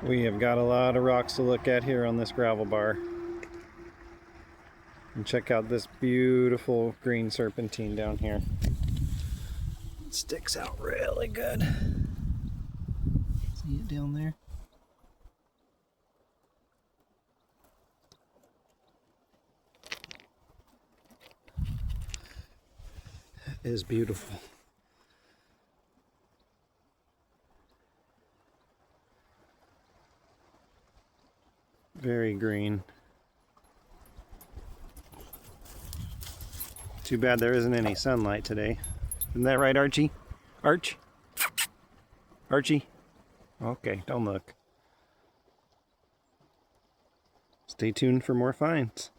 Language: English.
We have got a lot of rocks to look at here on this gravel bar. And check out this beautiful green serpentine down here. It sticks out really good. See it down there? It is beautiful. Very green. Too bad there isn't any sunlight today. Isn't that right, Archie? Arch? Archie? Okay, don't look. Stay tuned for more finds.